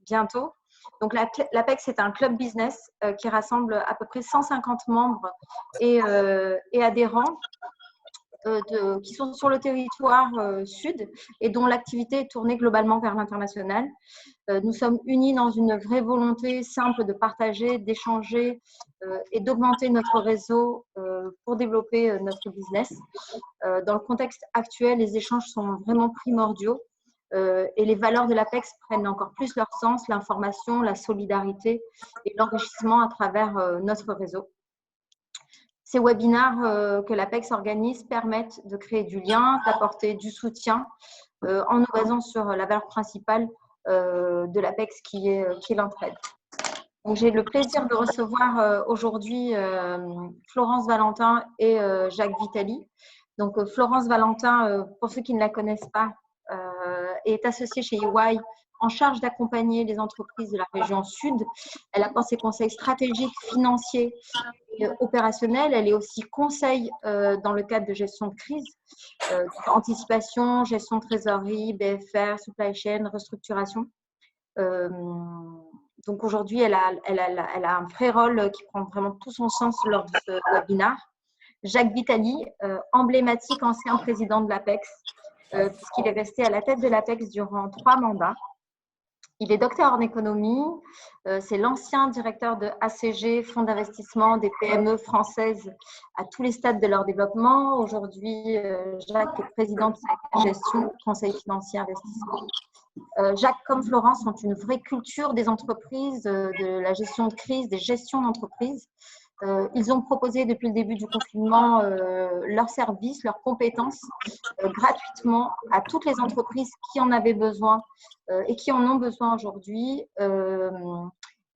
bientôt. Donc, l'APEX, c'est un club business qui rassemble à peu près 150 membres et adhérents qui sont sur le territoire sud et dont l'activité est tournée globalement vers l'international. Nous sommes unis dans une vraie volonté simple de partager, d'échanger et d'augmenter notre réseau pour développer notre business. Dans le contexte actuel, les échanges sont vraiment primordiaux et les valeurs de l'APEX prennent encore plus leur sens, l'information, la solidarité et l'enrichissement à travers notre réseau. Ces webinaires que l'APEX organise permettent de créer du lien, d'apporter du soutien en nous basant sur la valeur principale de l'APEX qui est l'entraide. J'ai le plaisir de recevoir aujourd'hui Florence Valentin et Jacques Vitali. Donc, Florence Valentin, pour ceux qui ne la connaissent pas, est associée chez EY en charge d'accompagner les entreprises de la région sud. Elle apporte ses conseils stratégiques, financiers et opérationnels. Elle est aussi conseil dans le cadre de gestion de crise, anticipation, gestion de trésorerie, BFR, supply chain, restructuration. Donc aujourd'hui, elle a un vrai rôle qui prend vraiment tout son sens lors de ce webinaire. Jacques Vitali, emblématique ancien président de l'APEX, puisqu'il est resté à la tête de l'APEX durant 3 mandats. Il est docteur en économie, c'est l'ancien directeur de ACG, fonds d'investissement des PME françaises à tous les stades de leur développement. Aujourd'hui, Jacques est président de sa gestion, conseil financier investissement. Jacques comme Florence ont une vraie culture des entreprises, de la gestion de crise, des gestions d'entreprise. Ils ont proposé depuis le début du confinement leurs services, leurs compétences gratuitement à toutes les entreprises qui en avaient besoin et qui en ont besoin aujourd'hui.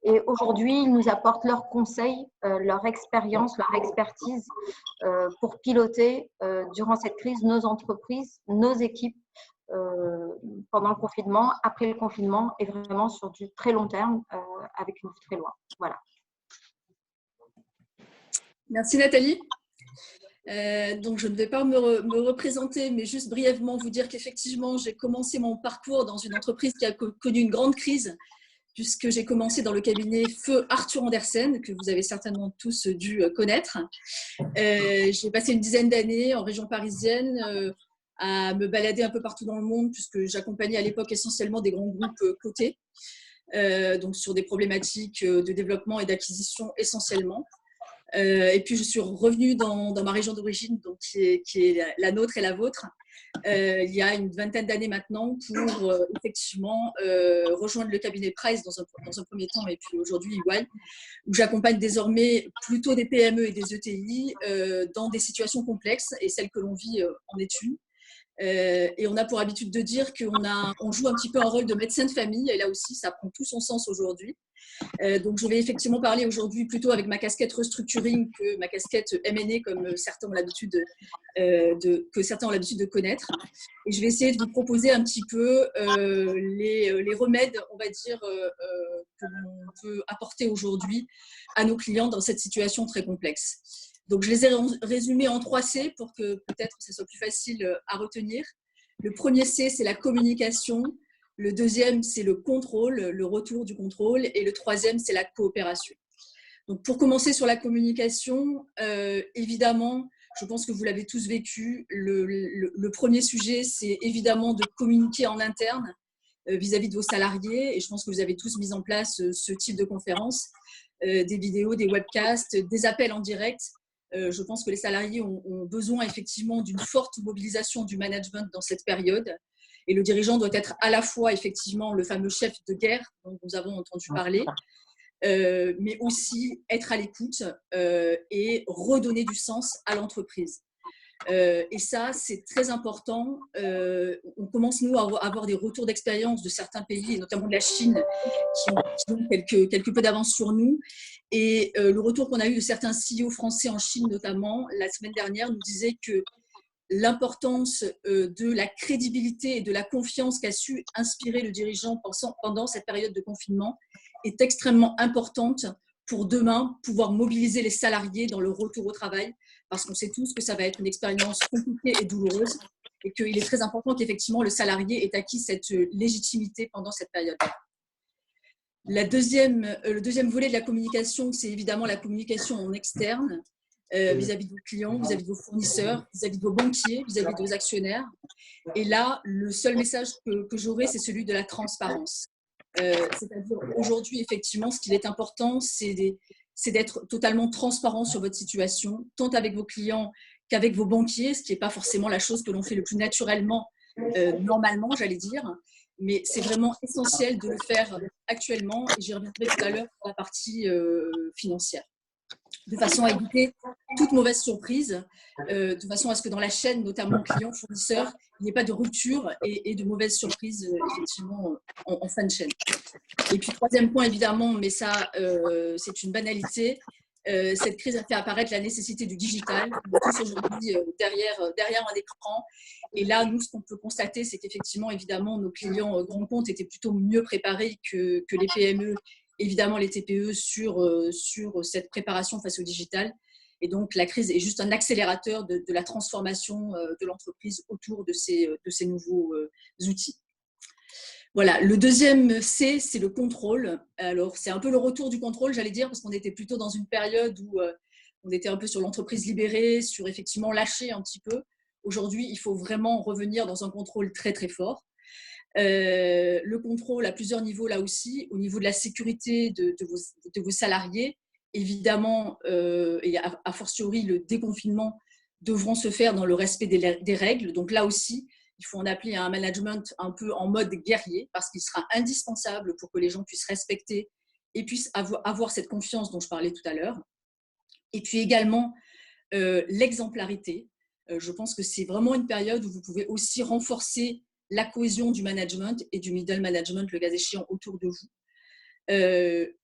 Et aujourd'hui, ils nous apportent leurs conseils, leur expérience, leur expertise pour piloter durant cette crise nos entreprises, nos équipes pendant le confinement, après le confinement et vraiment sur du très long terme avec une vue très loin. Voilà. Merci Nathalie. Donc je ne vais pas me représenter, mais juste brièvement vous dire qu'effectivement j'ai commencé mon parcours dans une entreprise qui a connu une grande crise, puisque j'ai commencé dans le cabinet Feu Arthur Andersen, que vous avez certainement tous dû connaître. J'ai passé une dizaine d'années en région parisienne à me balader un peu partout dans le monde, puisque j'accompagnais à l'époque essentiellement des grands groupes cotés, donc sur des problématiques de développement et d'acquisition essentiellement. Et puis je suis revenue dans ma région d'origine, donc qui est la nôtre et la vôtre, il y a une vingtaine d'années maintenant, pour effectivement rejoindre le cabinet Price dans un premier temps, et puis aujourd'hui EY, où j'accompagne désormais plutôt des PME et des ETI dans des situations complexes, et celle que l'on vit en est une. Et on a pour habitude de dire qu'on joue un petit peu un rôle de médecin de famille, et là aussi ça prend tout son sens aujourd'hui. Donc je vais effectivement parler aujourd'hui plutôt avec ma casquette restructuring que ma casquette M&A, comme certains ont l'habitude de connaître. Et je vais essayer de vous proposer un petit peu les remèdes, on va dire, que l'on peut apporter aujourd'hui à nos clients dans cette situation très complexe. Donc je les ai résumés en 3 C pour que peut-être ce soit plus facile à retenir. Le premier C, c'est la communication. Le deuxième, c'est le contrôle, le retour du contrôle. Et le troisième, c'est la coopération. Donc, pour commencer sur la communication, évidemment, je pense que vous l'avez tous vécu. Le premier sujet, c'est évidemment de communiquer en interne vis-à-vis de vos salariés. Et je pense que vous avez tous mis en place ce type de conférences, des vidéos, des webcasts, des appels en direct. Je pense que les salariés ont besoin effectivement d'une forte mobilisation du management dans cette période. Et le dirigeant doit être à la fois effectivement le fameux chef de guerre dont nous avons entendu parler, mais aussi être à l'écoute et redonner du sens à l'entreprise. Et ça, c'est très important. On commence, nous, à avoir des retours d'expérience de certains pays, et notamment de la Chine, qui ont quelque peu d'avance sur nous. Et le retour qu'on a eu de certains CEO français en Chine, notamment, la semaine dernière, nous disait que l'importance de la crédibilité et de la confiance qu'a su inspirer le dirigeant pendant cette période de confinement est extrêmement importante pour demain pouvoir mobiliser les salariés dans le retour au travail, parce qu'on sait tous que ça va être une expérience compliquée et douloureuse, et qu'il est très important qu'effectivement le salarié ait acquis cette légitimité pendant cette période. Le deuxième volet de la communication, c'est évidemment la communication en externe, vis-à-vis de vos clients, vis-à-vis de vos fournisseurs, vis-à-vis de vos banquiers, vis-à-vis de vos actionnaires. Et là, le seul message que j'aurai, c'est celui de la transparence. C'est-à-dire, aujourd'hui, effectivement, ce qu'il est important, c'est d'être totalement transparent sur votre situation, tant avec vos clients qu'avec vos banquiers, ce qui n'est pas forcément la chose que l'on fait le plus naturellement, normalement, j'allais dire. Mais c'est vraiment essentiel de le faire actuellement, et j'y reviendrai tout à l'heure pour la partie financière, de façon à éviter toute mauvaise surprise, de façon à ce que dans la chaîne, notamment client-fournisseur, il n'y ait pas de rupture et de mauvaises surprises, effectivement, en fin de chaîne. Et puis, troisième point, évidemment, mais ça, c'est une banalité, cette crise a fait apparaître la nécessité du digital. On est tous aujourd'hui derrière un écran. Et là, nous, ce qu'on peut constater, c'est qu'effectivement, évidemment, nos clients grands comptes étaient plutôt mieux préparés que les PME, évidemment les TPE, sur cette préparation face au digital. Et donc, la crise est juste un accélérateur de la transformation de l'entreprise autour de ces nouveaux outils. Voilà, le deuxième C, c'est le contrôle. Alors, c'est un peu le retour du contrôle, j'allais dire, parce qu'on était plutôt dans une période où on était un peu sur l'entreprise libérée, sur effectivement lâcher un petit peu. Aujourd'hui, il faut vraiment revenir dans un contrôle très, très fort. Le contrôle à plusieurs niveaux là aussi, au niveau de la sécurité de vos salariés, évidemment, et a fortiori le déconfinement devront se faire dans le respect des règles. Donc là aussi, il faut en appeler à un management un peu en mode guerrier, parce qu'il sera indispensable pour que les gens puissent respecter et puissent avoir cette confiance dont je parlais tout à l'heure. Et puis également, l'exemplarité. Je pense que c'est vraiment une période où vous pouvez aussi renforcer la cohésion du management et du middle management, le cas échéant, autour de vous.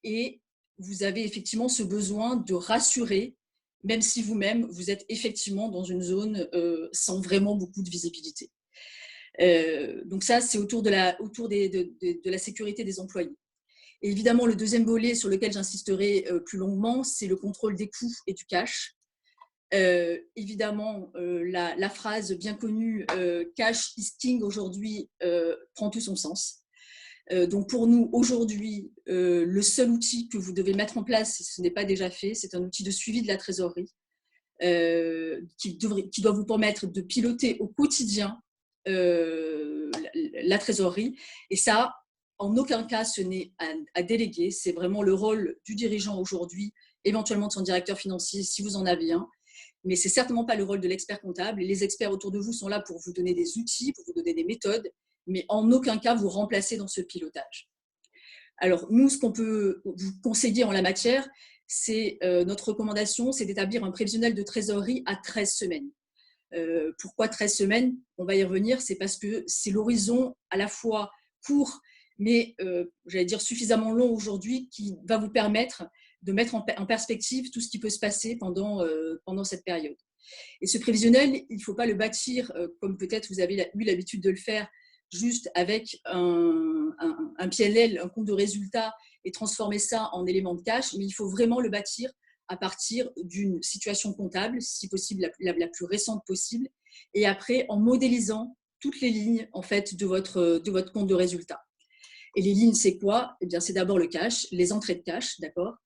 Et vous avez effectivement ce besoin de rassurer, même si vous-même, vous êtes effectivement dans une zone sans vraiment beaucoup de visibilité. Donc ça, c'est autour de la sécurité des employés. Et évidemment, le deuxième volet sur lequel j'insisterai plus longuement, c'est le contrôle des coûts et du cash. Évidemment, la phrase bien connue « cash is king » aujourd'hui prend tout son sens. Donc pour nous, aujourd'hui, le seul outil que vous devez mettre en place, si ce n'est pas déjà fait, c'est un outil de suivi de la trésorerie qui doit vous permettre de piloter au quotidien la trésorerie. Et ça, en aucun cas, ce n'est à déléguer. C'est vraiment le rôle du dirigeant aujourd'hui, éventuellement de son directeur financier, si vous en avez un. Mais ce n'est certainement pas le rôle de l'expert comptable. Et les experts autour de vous sont là pour vous donner des outils, pour vous donner des méthodes, mais en aucun cas vous remplacer dans ce pilotage. Alors, nous, ce qu'on peut vous conseiller en la matière, c'est notre recommandation, c'est d'établir un prévisionnel de trésorerie à 13 semaines. Pourquoi 13 semaines? On va y revenir, c'est parce que c'est l'horizon à la fois court, mais j'allais dire suffisamment long aujourd'hui, qui va vous permettre de mettre en perspective tout ce qui peut se passer pendant cette période. Et ce prévisionnel, il ne faut pas le bâtir comme peut-être vous avez eu l'habitude de le faire, juste avec un PNL, un compte de résultat, et transformer ça en élément de cash, mais il faut vraiment le bâtir à partir d'une situation comptable, si possible la plus récente possible, et après en modélisant toutes les lignes en fait, de votre compte de résultat. Et les lignes, c'est quoi? Eh bien, c'est d'abord le cash, les entrées de cash, d'accord?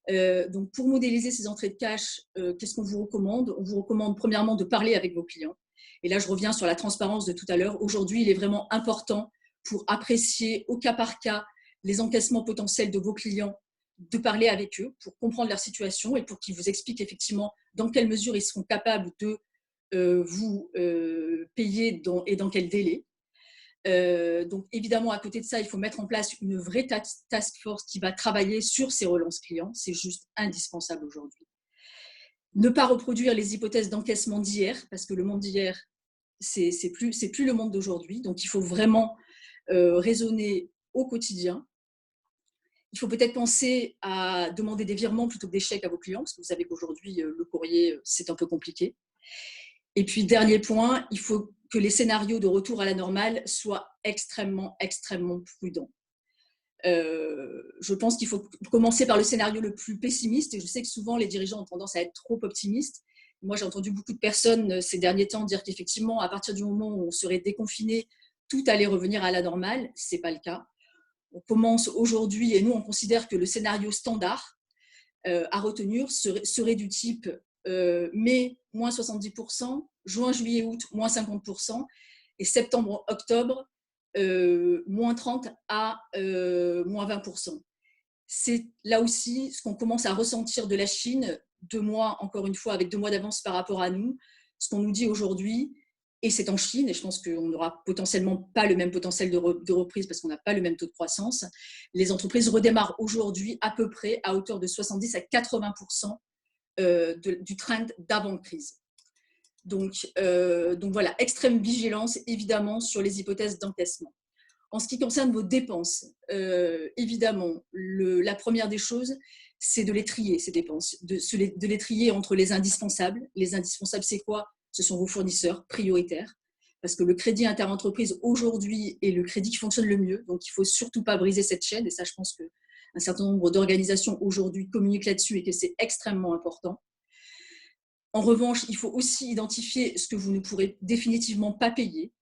Donc, pour modéliser ces entrées de cash, qu'est-ce qu'on vous recommande? On vous recommande premièrement de parler avec vos clients. Et là, je reviens sur la transparence de tout à l'heure. Aujourd'hui, il est vraiment important pour apprécier au cas par cas les encaissements potentiels de vos clients, de parler avec eux pour comprendre leur situation et pour qu'ils vous expliquent effectivement dans quelle mesure ils seront capables de vous payer et dans quel délai. Donc évidemment, à côté de ça, il faut mettre en place une vraie task force qui va travailler sur ces relances clients. C'est juste indispensable aujourd'hui. Ne pas reproduire les hypothèses d'encaissement d'hier, parce que le monde d'hier, c'est plus le monde d'aujourd'hui. Donc il faut vraiment raisonner au quotidien. Il faut peut-être penser à demander des virements plutôt que des chèques à vos clients, parce que vous savez qu'aujourd'hui, le courrier, c'est un peu compliqué. Et puis, dernier point, il faut que les scénarios de retour à la normale soient extrêmement, extrêmement prudents. Je pense qu'il faut commencer par le scénario le plus pessimiste, et je sais que souvent, les dirigeants ont tendance à être trop optimistes. Moi, j'ai entendu beaucoup de personnes ces derniers temps dire qu'effectivement, à partir du moment où on serait déconfiné, tout allait revenir à la normale. Ce n'est pas le cas. On commence aujourd'hui, et nous, on considère que le scénario standard à retenir serait du type mai, moins 70%, juin, juillet, août, moins 50%, et septembre, octobre, moins 30 à moins 20%. C'est là aussi ce qu'on commence à ressentir de la Chine, 2 mois, encore une fois, avec 2 mois d'avance par rapport à nous. Ce qu'on nous dit aujourd'hui, et c'est en Chine, et je pense qu'on n'aura potentiellement pas le même potentiel de reprise parce qu'on n'a pas le même taux de croissance. Les entreprises redémarrent aujourd'hui à peu près à hauteur de 70 à 80% du trend d'avant-crise. Donc voilà, extrême vigilance évidemment sur les hypothèses d'encaissement. En ce qui concerne vos dépenses, évidemment, la première des choses, c'est de les trier, ces dépenses, de les trier entre les indispensables. Les indispensables, c'est quoi? Ce sont vos fournisseurs prioritaires, parce que le crédit interentreprise aujourd'hui est le crédit qui fonctionne le mieux, donc il ne faut surtout pas briser cette chaîne, et ça, je pense qu'un certain nombre d'organisations aujourd'hui communiquent là-dessus et que c'est extrêmement important. En revanche, il faut aussi identifier ce que vous ne pourrez définitivement pas payer,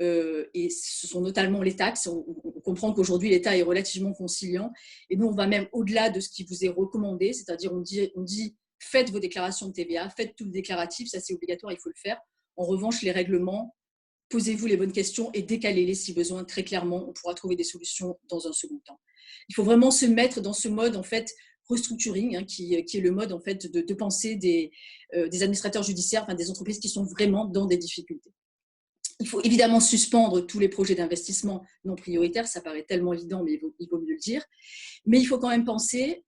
et ce sont notamment les taxes. On comprend qu'aujourd'hui, l'État est relativement conciliant, et nous, on va même au-delà de ce qui vous est recommandé, c'est-à-dire on dit faites vos déclarations de TVA, faites tout le déclaratif, ça c'est obligatoire, il faut le faire. En revanche, les règlements, posez-vous les bonnes questions et décalez-les si besoin. Très clairement, on pourra trouver des solutions dans un second temps. Il faut vraiment se mettre dans ce mode, en fait, restructuring, qui est le mode, en fait, de pensée des administrateurs judiciaires, enfin, des entreprises qui sont vraiment dans des difficultés. Il faut évidemment suspendre tous les projets d'investissement non prioritaires, ça paraît tellement évident, mais il vaut mieux le dire. Mais il faut quand même penser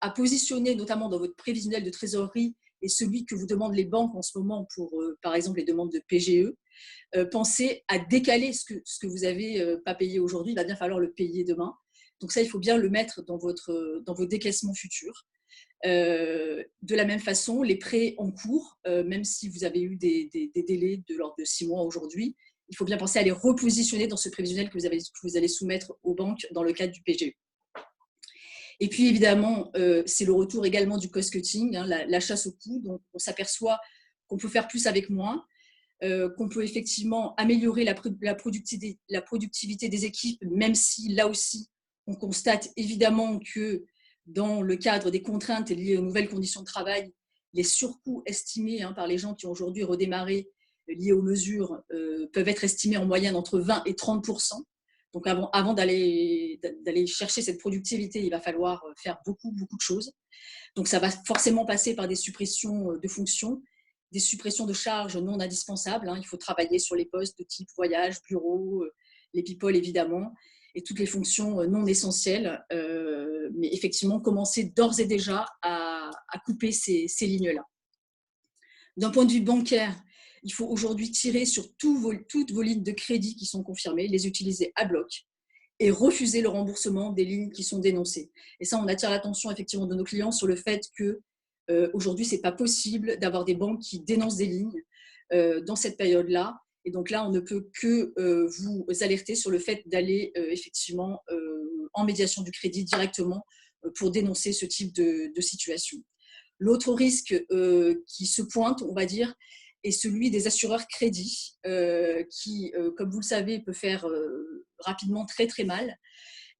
à positionner, notamment dans votre prévisionnel de trésorerie et celui que vous demandent les banques en ce moment pour, par exemple, les demandes de PGE, pensez à décaler ce que vous n'avez pas payé aujourd'hui, il va bien falloir le payer demain. Donc ça, il faut bien le mettre dans vos décaissements futurs. De la même façon, les prêts en cours, même si vous avez eu des délais de l'ordre de 6 mois aujourd'hui, il faut bien penser à les repositionner dans ce prévisionnel que vous allez soumettre aux banques dans le cadre du PGE. Et puis évidemment, c'est le retour également du cost-cutting, la chasse au coût. Donc on s'aperçoit qu'on peut faire plus avec moins, qu'on peut effectivement améliorer la productivité des équipes, même si là aussi, on constate évidemment que dans le cadre des contraintes liées aux nouvelles conditions de travail, les surcoûts estimés par les gens qui ont aujourd'hui redémarré liés aux mesures peuvent être estimés en moyenne entre 20 et 30%. Donc avant d'aller chercher cette productivité, il va falloir faire beaucoup de choses. Donc ça va forcément passer par des suppressions de fonctions, des suppressions de charges non indispensables. Il faut travailler sur les postes de type voyage, bureau, les people évidemment, et toutes les fonctions non essentielles. Mais effectivement, commencer d'ores et déjà à couper ces lignes-là. D'un point de vue bancaire, il faut aujourd'hui tirer sur toutes vos lignes de crédit qui sont confirmées, les utiliser à bloc et refuser le remboursement des lignes qui sont dénoncées. Et ça, on attire l'attention effectivement de nos clients sur le fait que aujourd'hui, ce n'est pas possible d'avoir des banques qui dénoncent des lignes dans cette période-là. Et donc là, on ne peut que vous alerter sur le fait d'aller effectivement en médiation du crédit directement pour dénoncer ce type de situation. L'autre risque qui se pointe, on va dire, est celui des assureurs crédits qui, comme vous le savez, peut faire rapidement très mal.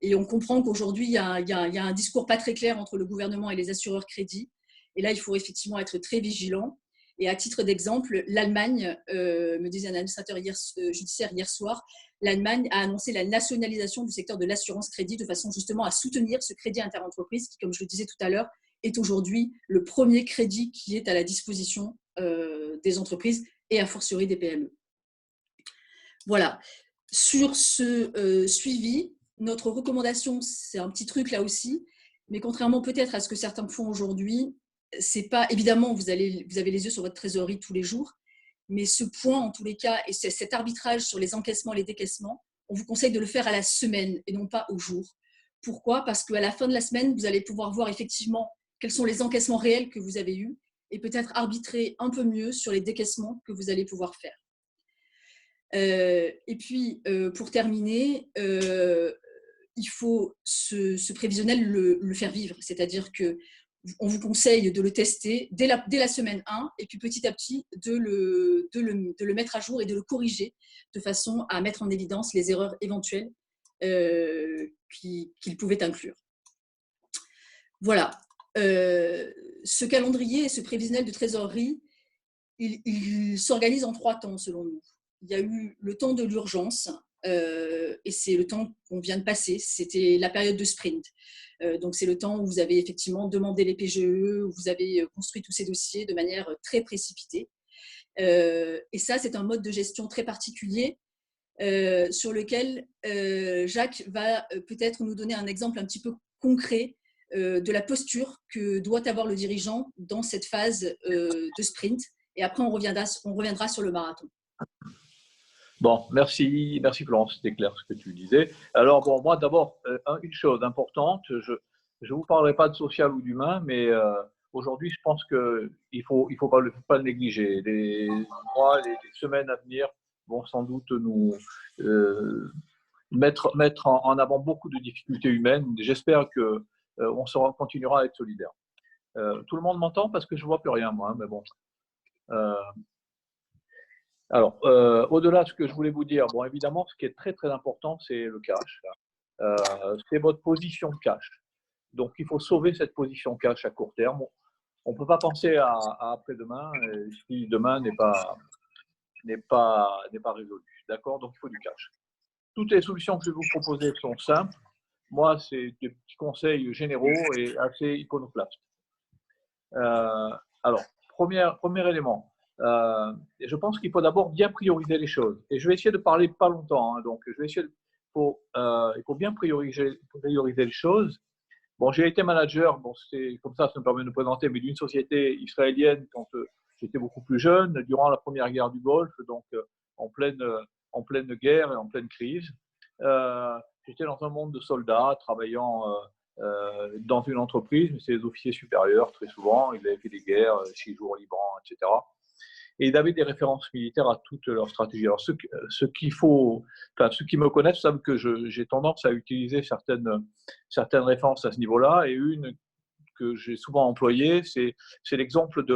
Et on comprend qu'aujourd'hui, il y a un discours pas très clair entre le gouvernement et les assureurs crédits. Et là, il faut effectivement être très vigilant. Et à titre d'exemple, l'Allemagne, me disait un administrateur judiciaire hier soir, l'Allemagne a annoncé la nationalisation du secteur de l'assurance crédit de façon justement à soutenir ce crédit interentreprise qui, comme je le disais tout à l'heure, est aujourd'hui le premier crédit qui est à la disposition des entreprises et a fortiori des PME. Voilà. Sur ce suivi, notre recommandation, c'est un petit truc là aussi, mais contrairement peut-être à ce que certains font aujourd'hui, c'est pas, évidemment, vous avez les yeux sur votre trésorerie tous les jours, mais ce point, en tous les cas, et cet arbitrage sur les encaissements et les décaissements, on vous conseille de le faire à la semaine et non pas au jour. Pourquoi? Parce qu'à la fin de la semaine, vous allez pouvoir voir effectivement quels sont les encaissements réels que vous avez eus et peut-être arbitrer un peu mieux sur les décaissements que vous allez pouvoir faire. Et puis, pour terminer, il faut ce prévisionnel le faire vivre, c'est-à-dire qu'on vous conseille de le tester dès la semaine 1 et puis petit à petit de le mettre à jour et de le corriger de façon à mettre en évidence les erreurs éventuelles qu'il pouvait inclure. Voilà. Ce calendrier et ce prévisionnel de trésorerie, il s'organise en 3 temps selon nous. Il y a eu le temps de l'urgence, et c'est le temps qu'on vient de passer, c'était la période de sprint. Donc c'est le temps où vous avez effectivement demandé les PGE, où vous avez construit tous ces dossiers de manière très précipitée. Et ça, c'est un mode de gestion très particulier sur lequel Jacques va peut-être nous donner un exemple un petit peu concret de la posture que doit avoir le dirigeant dans cette phase de sprint. Et après, on reviendra sur le marathon. Bon, merci Florence, c'était clair ce que tu disais. Alors, bon, moi d'abord, une chose importante, je ne vous parlerai pas de social ou d'humain, mais aujourd'hui, je pense qu'il ne faut pas le négliger. Les mois, les semaines à venir vont sans doute nous mettre en avant beaucoup de difficultés humaines. J'espère qu'on continuera à être solidaire. Tout le monde m'entend parce que je ne vois plus rien, moi, hein, mais bon. Alors, au-delà de ce que je voulais vous dire, bon, évidemment, ce qui est très, très important, c'est le cash. C'est votre position cash. Donc, il faut sauver cette position cash à court terme. On ne peut pas penser à après-demain si demain n'est pas résolu. D'accord? Donc, il faut du cash. Toutes les solutions que je vais vous proposer sont simples. Moi, c'est des petits conseils généraux et assez iconoclastes. Alors, premier élément. Je pense qu'il faut d'abord bien prioriser les choses. Et je vais essayer de parler pas longtemps. Hein, donc, je vais essayer il faut bien prioriser les choses. Bon, j'ai été manager, bon, c'est comme ça me permet de me présenter, mais d'une société israélienne quand j'étais beaucoup plus jeune, durant la première guerre du Golfe, donc en pleine guerre et en pleine crise. J'étais dans un monde de soldats travaillant dans une entreprise, mais c'est les officiers supérieurs très souvent. Ils avaient fait des guerres, 6 jours au Liban, etc. Et ils avaient des références militaires à toute leur stratégie. Alors, ceux qui me connaissent savent que j'ai tendance à utiliser certaines références à ce niveau-là. Et une que j'ai souvent employée, c'est l'exemple de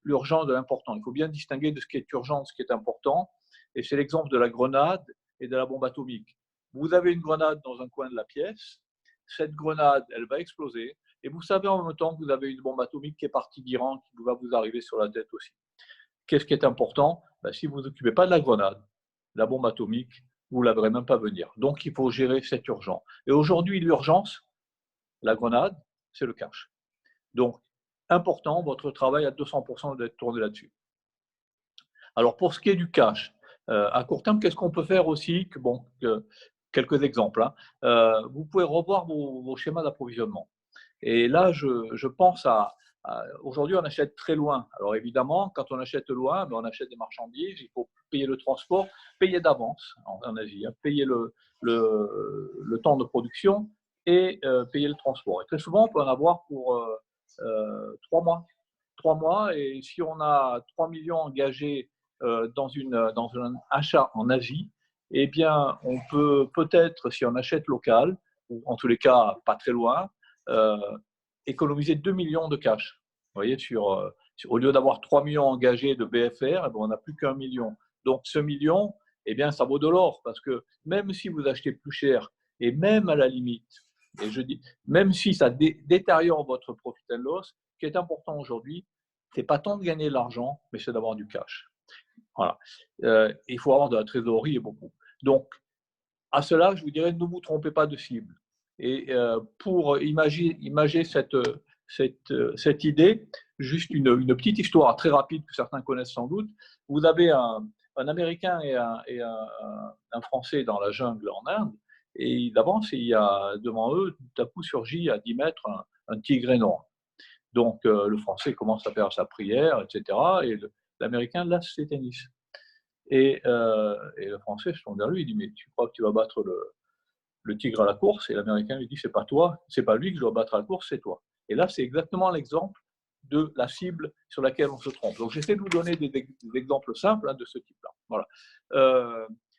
l'urgent, de l'important. Il faut bien distinguer de ce qui est urgent, de ce qui est important. Et c'est l'exemple de la grenade et de la bombe atomique. Vous avez une grenade dans un coin de la pièce. Cette grenade, elle va exploser. Et vous savez en même temps que vous avez une bombe atomique qui est partie d'Iran, qui va vous arriver sur la tête aussi. Qu'est-ce qui est important? Si vous ne vous occupez pas de la grenade, la bombe atomique, vous ne la verrez même pas venir. Donc, il faut gérer cette urgence. Et aujourd'hui, l'urgence, la grenade, c'est le cash. Donc, important, votre travail à 200% d'être tourné là-dessus. Alors, pour ce qui est du cash, à court terme, qu'est-ce qu'on peut faire aussi? Quelques exemples. Hein. Vous pouvez revoir vos schémas d'approvisionnement. Et là, je pense aujourd'hui, on achète très loin. Alors évidemment, quand on achète loin, on achète des marchandises, il faut payer le transport, payer d'avance en Asie, hein, payer le temps de production et payer le transport. Et très souvent, on peut en avoir pour 3 mois. 3 mois, et si on a 3 millions engagés dans un achat en Asie, eh bien, on peut-être, si on achète local, ou en tous les cas pas très loin, économiser 2 millions de cash. Vous voyez, au lieu d'avoir 3 millions engagés de BFR, on n'a plus qu'1 million. Donc, ce million, eh bien, ça vaut de l'or, parce que même si vous achetez plus cher, et même à la limite, et je dis, même si ça détériore votre profit and loss, ce qui est important aujourd'hui, ce n'est pas tant de gagner de l'argent, mais c'est d'avoir du cash. Voilà. Il faut avoir de la trésorerie et beaucoup. Donc, à cela, je vous dirais, ne vous trompez pas de cible. Et pour imaginer cette idée, juste une petite histoire très rapide que certains connaissent sans doute. Vous avez un Américain et un Français dans la jungle en Inde, et d'avance, il y a devant eux, tout à coup surgit à 10 mètres un tigre énorme. Donc le Français commence à faire sa prière, etc. Et l'Américain lâche ses tennis. Et le Français se tourne vers lui, il dit, mais tu crois que tu vas battre le tigre à la course? Et l'Américain lui dit, c'est pas toi, c'est pas lui que je dois battre à la course, c'est toi. Et là, c'est exactement l'exemple de la cible sur laquelle on se trompe. Donc, j'essaie de vous donner des exemples simples de ce type-là. Voilà.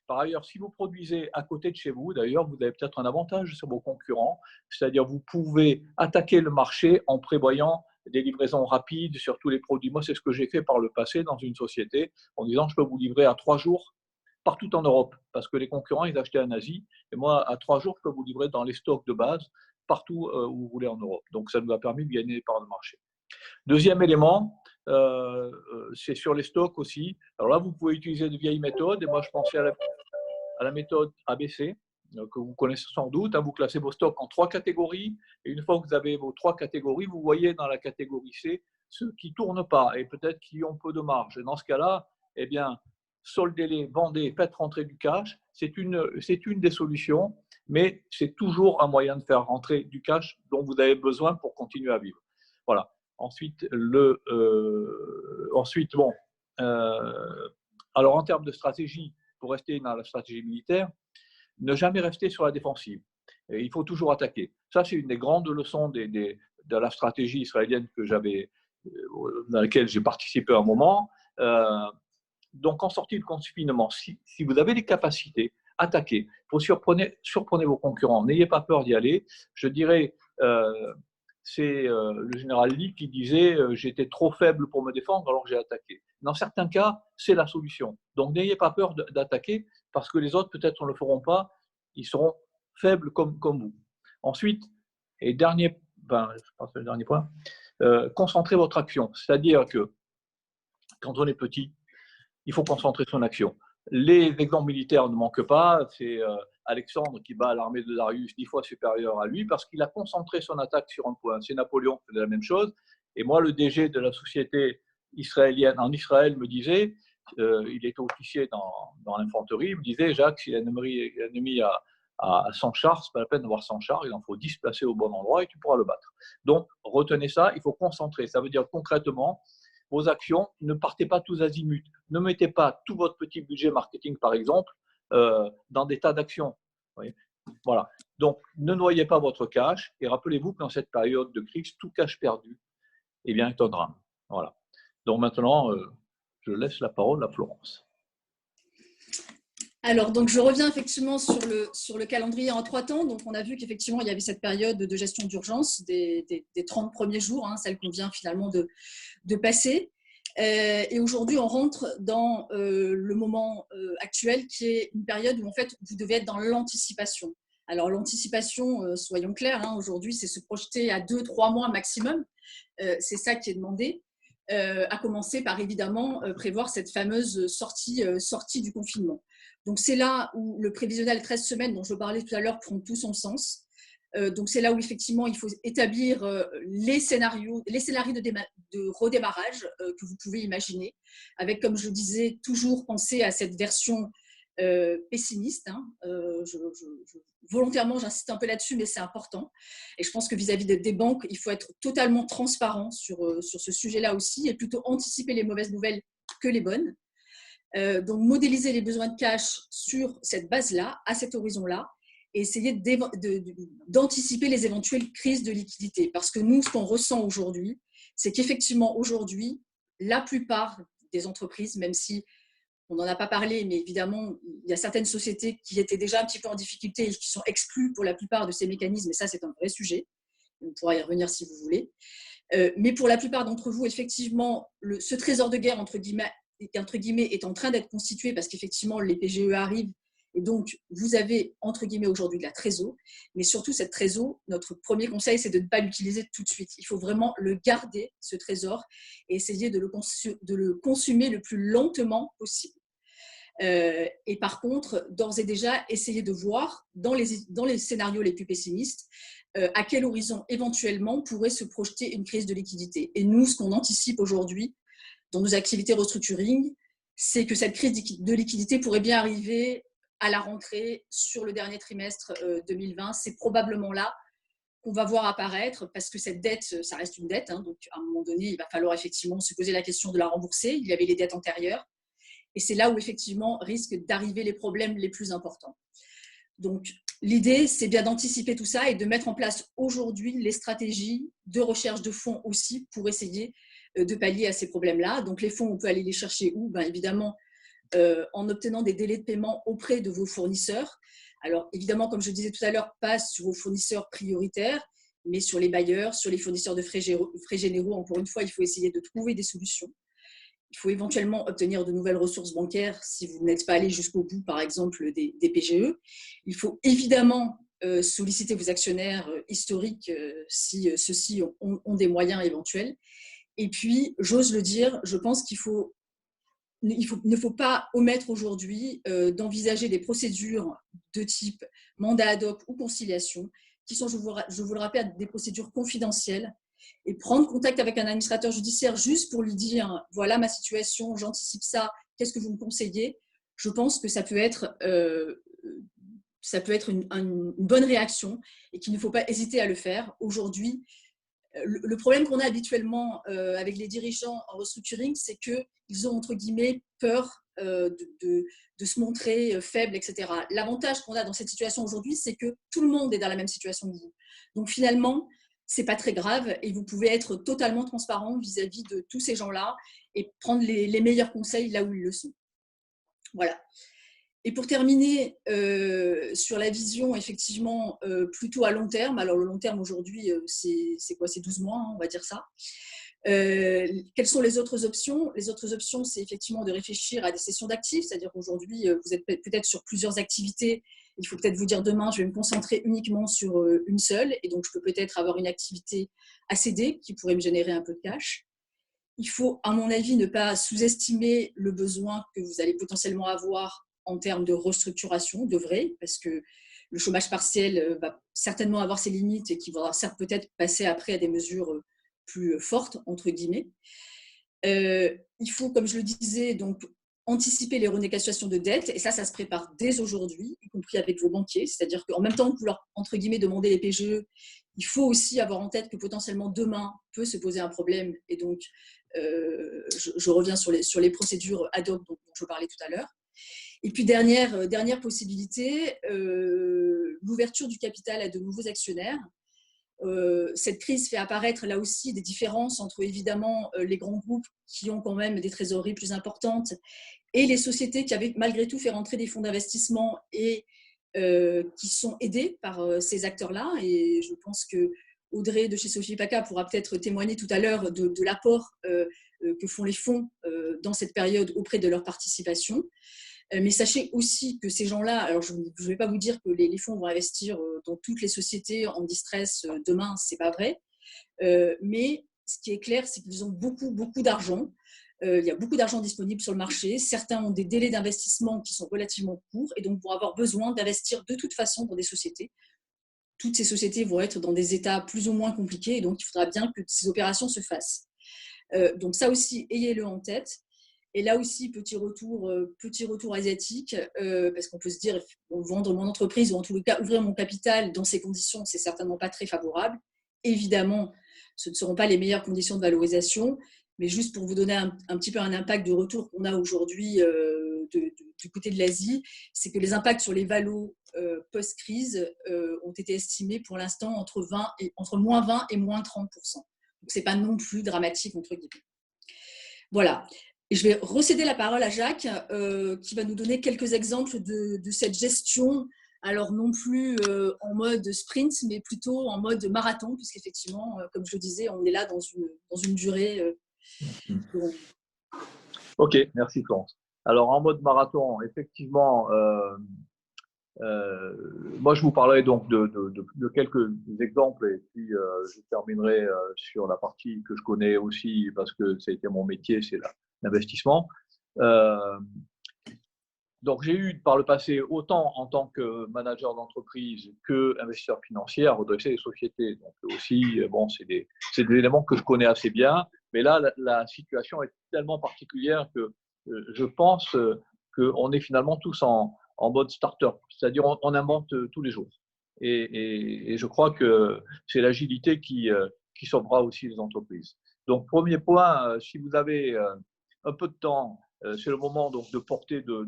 Par ailleurs, si vous produisez à côté de chez vous, d'ailleurs, vous avez peut-être un avantage sur vos concurrents, c'est-à-dire vous pouvez attaquer le marché en prévoyant des livraisons rapides sur tous les produits. Moi, c'est ce que j'ai fait par le passé dans une société en disant, je peux vous livrer à 3 jours partout en Europe, parce que les concurrents, ils achetaient en Asie. Et moi, à 3 jours, je peux vous livrer dans les stocks de base, partout où vous voulez en Europe. Donc, ça nous a permis de gagner des parts de marché. Deuxième élément, c'est sur les stocks aussi. Alors là, vous pouvez utiliser de vieilles méthodes. Et moi, je pensais à la méthode ABC, que vous connaissez sans doute. Vous classez vos stocks en 3 catégories. Et une fois que vous avez vos 3 catégories, vous voyez dans la catégorie C ceux qui ne tournent pas et peut-être qui ont peu de marge. Et dans ce cas-là, eh bien, soldez-les, vendez, faites rentrer du cash. C'est une des solutions, mais c'est toujours un moyen de faire rentrer du cash dont vous avez besoin pour continuer à vivre. Voilà. Ensuite, bon, alors en termes de stratégie, pour rester dans la stratégie militaire, ne jamais rester sur la défensive. Et il faut toujours attaquer. Ça, c'est une des grandes leçons de la stratégie israélienne dans laquelle j'ai participé un moment. Donc, en sortie de confinement, si vous avez des capacités, attaquez. Surprenez vos concurrents. N'ayez pas peur d'y aller. Je dirais, c'est le général Lee qui disait j'étais trop faible pour me défendre alors que j'ai attaqué. Dans certains cas, c'est la solution. Donc, n'ayez pas peur d'attaquer parce que les autres, peut-être, ne le feront pas. Ils seront faibles comme vous. Ensuite, et je pense que le dernier point, concentrez votre action. C'est-à-dire que quand on est petit, il faut concentrer son action. Les exemples militaires ne manquent pas. C'est Alexandre qui bat l'armée de Darius 10 fois supérieure à lui parce qu'il a concentré son attaque sur un point. C'est Napoléon qui faisait la même chose. Et moi, le DG de la société israélienne en Israël me disait, il était officier dans l'infanterie, il me disait, Jacques, si l'ennemi a 100 chars, ce n'est pas la peine d'avoir 100 chars, il en faut 10 placés au bon endroit et tu pourras le battre. Donc, retenez ça, il faut concentrer. Ça veut dire concrètement, vos actions, ne partez pas tous azimuts. Ne mettez pas tout votre petit budget marketing, par exemple, dans des tas d'actions. Voilà. Donc, ne noyez pas votre cash et rappelez-vous que dans cette période de crise, tout cash perdu, eh bien, est un drame. Voilà. Donc maintenant, je laisse la parole à Florence. Alors, donc, je reviens effectivement sur le calendrier en 3 temps. Donc, on a vu qu'effectivement, il y avait cette période de gestion d'urgence des 30 premiers jours, celle qu'on vient finalement de passer. Et aujourd'hui, on rentre dans le moment actuel qui est une période où, en fait, vous devez être dans l'anticipation. Alors, l'anticipation, soyons clairs, aujourd'hui, c'est se projeter à 2-3 mois maximum. C'est ça qui est demandé. À commencer par, évidemment, prévoir cette fameuse sortie du confinement. Donc, c'est là où le prévisionnel 13 semaines dont je parlais tout à l'heure prend tout son sens. Donc, c'est là où, effectivement, il faut établir les scénarios de redémarrage que vous pouvez imaginer, avec, comme je le disais, toujours penser à cette version pessimiste. Volontairement, j'insiste un peu là-dessus, mais c'est important. Et je pense que vis-à-vis des banques, il faut être totalement transparent sur ce sujet-là aussi et plutôt anticiper les mauvaises nouvelles que les bonnes. Donc, modéliser les besoins de cash sur cette base-là, à cet horizon-là, et essayer d'anticiper les éventuelles crises de liquidité. Parce que nous, ce qu'on ressent aujourd'hui, c'est qu'effectivement, aujourd'hui, la plupart des entreprises, même si on n'en a pas parlé, mais évidemment, il y a certaines sociétés qui étaient déjà un petit peu en difficulté et qui sont exclues pour la plupart de ces mécanismes, et ça, c'est un vrai sujet. On pourra y revenir si vous voulez. Mais pour la plupart d'entre vous, effectivement, ce trésor de guerre, entre guillemets, est en train d'être constitué parce qu'effectivement, les PGE arrivent et donc, vous avez, entre guillemets, aujourd'hui de la trésor. Mais surtout, cette trésor, notre premier conseil, c'est de ne pas l'utiliser tout de suite. Il faut vraiment le garder, ce trésor, et essayer de le consommer le plus lentement possible. Et par contre, d'ores et déjà, essayer de voir dans les scénarios les plus pessimistes à quel horizon éventuellement pourrait se projeter une crise de liquidité. Et nous, ce qu'on anticipe aujourd'hui dans nos activités restructuring, c'est que cette crise de liquidité pourrait bien arriver à la rentrée sur le dernier trimestre 2020. C'est probablement là qu'on va voir apparaître parce que cette dette, ça reste une dette. Donc, à un moment donné, il va falloir effectivement se poser la question de la rembourser. Il y avait les dettes antérieures. Et c'est là où, effectivement, risquent d'arriver les problèmes les plus importants. Donc, l'idée, c'est bien d'anticiper tout ça et de mettre en place aujourd'hui les stratégies de recherche de fonds aussi pour essayer de pallier à ces problèmes-là. Donc, les fonds, on peut aller les chercher où ? Évidemment, en obtenant des délais de paiement auprès de vos fournisseurs. Alors, évidemment, comme je disais tout à l'heure, pas sur vos fournisseurs prioritaires, mais sur les bailleurs, sur les fournisseurs de frais généraux. Encore une fois, il faut essayer de trouver des solutions. Il faut éventuellement obtenir de nouvelles ressources bancaires si vous n'êtes pas allé jusqu'au bout, par exemple, des PGE. Il faut évidemment solliciter vos actionnaires historiques si ceux-ci ont des moyens éventuels. Et puis, j'ose le dire, je pense ne faut pas omettre aujourd'hui d'envisager des procédures de type mandat ad hoc ou conciliation, qui sont, je vous le rappelle, des procédures confidentielles, et prendre contact avec un administrateur judiciaire juste pour lui dire « voilà ma situation, j'anticipe ça, qu'est-ce que vous me conseillez ?» Je pense que ça peut être une bonne réaction et qu'il ne faut pas hésiter à le faire. Aujourd'hui, le problème qu'on a habituellement avec les dirigeants en restructuring, c'est qu'ils ont, entre guillemets, peur de se montrer faibles, etc. L'avantage qu'on a dans cette situation aujourd'hui, c'est que tout le monde est dans la même situation que vous. Donc finalement, ce n'est pas très grave et vous pouvez être totalement transparent vis-à-vis de tous ces gens-là et prendre les meilleurs conseils là où ils le sont. Voilà. Et pour terminer, sur la vision, effectivement, plutôt à long terme. Alors, le long terme, aujourd'hui, c'est quoi? C'est 12 mois, hein, on va dire ça. Quelles sont les autres options? Les autres options, c'est effectivement de réfléchir à des cessions d'actifs. C'est-à-dire qu'aujourd'hui, vous êtes peut-être sur plusieurs activités. Il faut peut-être vous dire demain, je vais me concentrer uniquement sur une seule. Et donc, je peux peut-être avoir une activité à céder qui pourrait me générer un peu de cash. Il faut, à mon avis, ne pas sous-estimer le besoin que vous allez potentiellement avoir en termes de restructuration, de vrai, parce que le chômage partiel va certainement avoir ses limites et qu'il va certes peut-être passer après à des mesures plus fortes, entre guillemets. Il faut, comme je le disais, donc anticiper les renégociations de dettes, et ça se prépare dès aujourd'hui, y compris avec vos banquiers, c'est-à-dire qu'en même temps que vous leur, entre guillemets, demandez les PGE, il faut aussi avoir en tête que potentiellement demain peut se poser un problème, et donc je reviens sur les procédures ad hoc dont je parlais tout à l'heure. Et puis, dernière possibilité, l'ouverture du capital à de nouveaux actionnaires. Cette crise fait apparaître là aussi des différences entre évidemment les grands groupes qui ont quand même des trésoreries plus importantes et les sociétés qui avaient malgré tout fait rentrer des fonds d'investissement et qui sont aidés par ces acteurs-là. Et je pense que Audrey de chez Sophie Paca pourra peut-être témoigner tout à l'heure de l'apport que font les fonds dans cette période auprès de leur participation. Mais sachez aussi que ces gens-là, alors je ne vais pas vous dire que les fonds vont investir dans toutes les sociétés en distress demain, ce n'est pas vrai. Mais ce qui est clair, c'est qu'ils ont beaucoup, beaucoup d'argent. Il y a beaucoup d'argent disponible sur le marché. Certains ont des délais d'investissement qui sont relativement courts et donc vont avoir besoin d'investir de toute façon dans des sociétés. Toutes ces sociétés vont être dans des états plus ou moins compliqués et donc il faudra bien que ces opérations se fassent. Donc ça aussi, ayez-le en tête. Et là aussi, petit retour asiatique, parce qu'on peut se dire, vendre mon entreprise ou en tout cas ouvrir mon capital dans ces conditions, c'est certainement pas très favorable. Évidemment, ce ne seront pas les meilleures conditions de valorisation, mais juste pour vous donner un petit peu un impact de retour qu'on a aujourd'hui du côté de l'Asie, c'est que les impacts sur les valos post-crise ont été estimés pour l'instant entre moins 20 et moins 30%. Donc, ce n'est pas non plus dramatique, entre guillemets. Voilà. Et je vais recéder la parole à Jacques, qui va nous donner quelques exemples de cette gestion, alors non plus en mode sprint, mais plutôt en mode marathon, puisqu'effectivement, comme je le disais, on est là dans une durée. Ok, merci Florence. Alors en mode marathon, effectivement, moi je vous parlerai donc de quelques exemples et puis je terminerai sur la partie que je connais aussi parce que c'était mon métier, c'est l'investissement. Donc j'ai eu par le passé, autant en tant que manager d'entreprise qu'investisseur financier, à redresser les sociétés. Donc aussi, bon, c'est des éléments que je connais assez bien, mais là la situation est tellement particulière que je pense qu'on est finalement tous en mode starter, c'est-à-dire on invente tous les jours. Et je crois que c'est l'agilité qui sauvera aussi les entreprises. Donc, premier point, si vous avez un peu de temps, c'est le moment donc, de porter de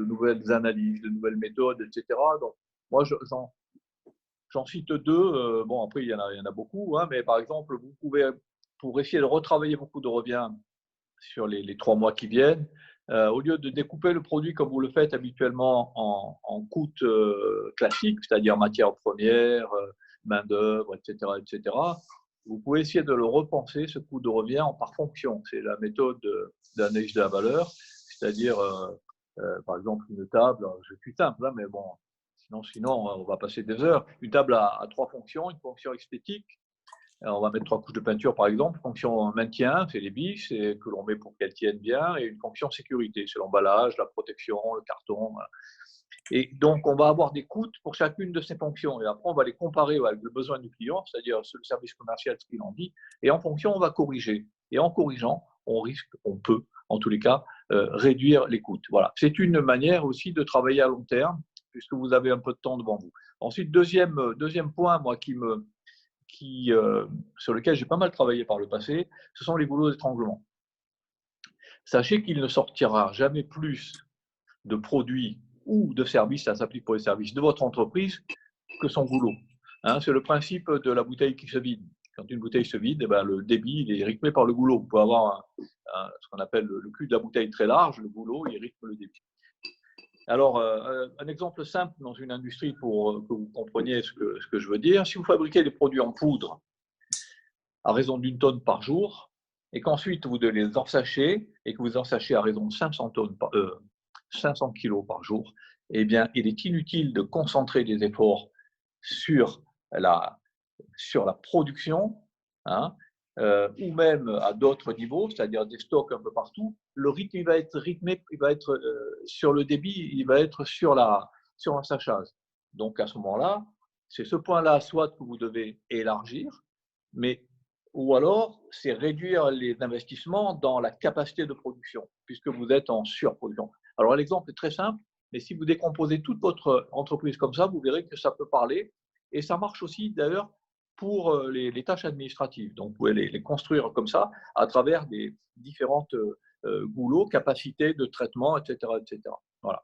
nouvelles analyses, de nouvelles méthodes, etc. Donc, moi, j'en cite deux. Bon, après, il y en a beaucoup, hein, mais par exemple, vous pouvez, pour essayer de retravailler beaucoup de revient sur les 3 mois qui viennent, au lieu de découper le produit comme vous le faites habituellement en coûts classiques, c'est-à-dire matières premières, main-d'œuvre, etc., vous pouvez essayer de le repenser, ce coût de revient, par fonction. C'est la méthode d'analyse de la valeur, c'est-à-dire, par exemple, une table, je suis simple, hein, mais bon, sinon, on va passer des heures. Une table à 3 fonctions, une fonction esthétique. Alors, on va mettre 3 couches de peinture, par exemple. Fonction maintien, c'est les vis et que l'on met pour qu'elles tiennent bien. Et une fonction sécurité, c'est l'emballage, la protection, le carton. Voilà. Et donc, on va avoir des coûts pour chacune de ces fonctions. Et après, on va les comparer avec le besoin du client, c'est-à-dire le service commercial, ce qu'il en dit. Et en fonction, on va corriger. Et en corrigeant, on peut, en tous les cas, réduire les coûts. Voilà. C'est une manière aussi de travailler à long terme, puisque vous avez un peu de temps devant vous. Ensuite, deuxième point, moi, sur lequel j'ai pas mal travaillé par le passé, ce sont les goulots d'étranglement. Sachez qu'il ne sortira jamais plus de produits ou de services, ça s'applique pour les services de votre entreprise, que son goulot. Hein, c'est le principe de la bouteille qui se vide. Quand une bouteille se vide, eh ben, le débit il est rythmé par le goulot. Vous pouvez avoir ce qu'on appelle le cul de la bouteille très large, le goulot, il rythme le débit. Alors, un exemple simple dans une industrie pour que vous compreniez ce que je veux dire. Si vous fabriquez des produits en poudre à raison d'1 tonne par jour, et qu'ensuite vous devez les ensachez, et que vous ensachez à raison de 500 kilos par jour, eh bien, il est inutile de concentrer des efforts sur la production, hein, ou même à d'autres niveaux, c'est-à-dire des stocks un peu partout. Le rythme il va être rythmé, il va être sur le débit, il va être sur l'assachage. Donc à ce moment-là, c'est ce point-là, soit que vous devez élargir, ou alors c'est réduire les investissements dans la capacité de production, puisque vous êtes en surproduction. Alors l'exemple est très simple, mais si vous décomposez toute votre entreprise comme ça, vous verrez que ça peut parler. Et ça marche aussi d'ailleurs pour les tâches administratives. Donc vous pouvez les construire comme ça à travers des différentes goulots, capacités de traitement, etc. etc. Voilà.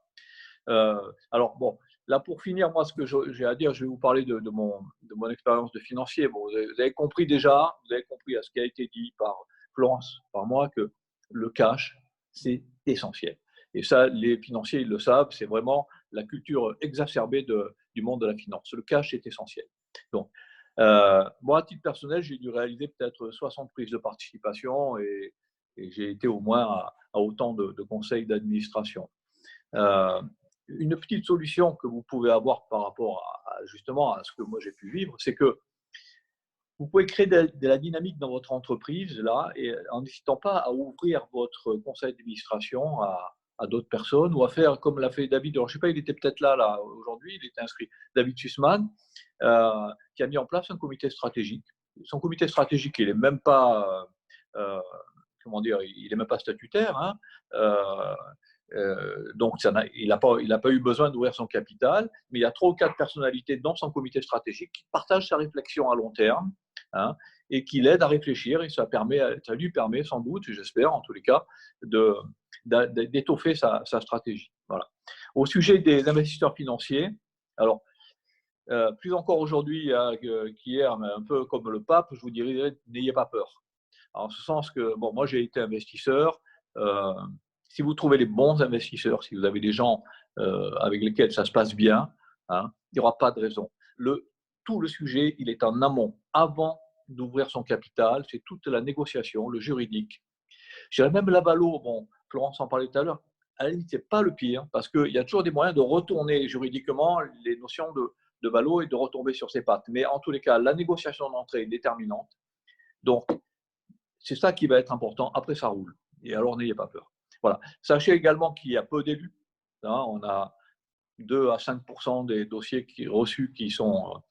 Alors bon, là pour finir, moi ce que j'ai à dire, je vais vous parler de mon expérience de financier. Bon, vous avez compris déjà, vous avez compris à ce qui a été dit par Florence, par moi, que le cash, c'est essentiel. Et ça, les financiers, ils le savent, c'est vraiment la culture exacerbée du monde de la finance. Le cash est essentiel. Donc, moi, à titre personnel, j'ai dû réaliser peut-être 60 prises de participation et j'ai été au moins à autant de conseils d'administration. Une petite solution que vous pouvez avoir par rapport justement à ce que moi j'ai pu vivre, c'est que vous pouvez créer de la dynamique dans votre entreprise là, et en n'hésitant pas à ouvrir votre conseil d'administration à d'autres personnes ou à faire comme l'a fait David. Alors, je ne sais pas, il était peut-être là aujourd'hui, il était inscrit. David Sussman, qui a mis en place un comité stratégique. Son comité stratégique, il n'est même pas, comment dire, il n'est même pas statutaire. Hein. Donc, il n'a pas eu besoin d'ouvrir son capital, mais il y a 3 ou 4 personnalités dans son comité stratégique qui partagent sa réflexion à long terme, hein, et qui l'aident à réfléchir, et ça lui permet sans doute, j'espère en tous les cas, d'étoffer sa stratégie. Voilà. Au sujet des investisseurs financiers, alors, plus encore aujourd'hui qu'hier, mais un peu comme le pape, je vous dirais, n'ayez pas peur. En ce sens que, bon, moi j'ai été investisseur, si vous trouvez les bons investisseurs, si vous avez des gens avec lesquels ça se passe bien, hein, il n'y aura pas de raison. Tout le sujet, il est en amont, avant d'ouvrir son capital, c'est toute la négociation, le juridique. Je dirais même la valo, bon, Florence en parlait tout à l'heure, à la limite, ce n'est pas le pire, parce qu'il y a toujours des moyens de retourner juridiquement les notions de valo et de retomber sur ses pattes. Mais en tous les cas, la négociation d'entrée est déterminante. Donc, c'est ça qui va être important. Après, ça roule. Et alors, n'ayez pas peur. Voilà. Sachez également qu'il y a peu d'élus. Hein, on a 2 à 5% des dossiers reçus qui sont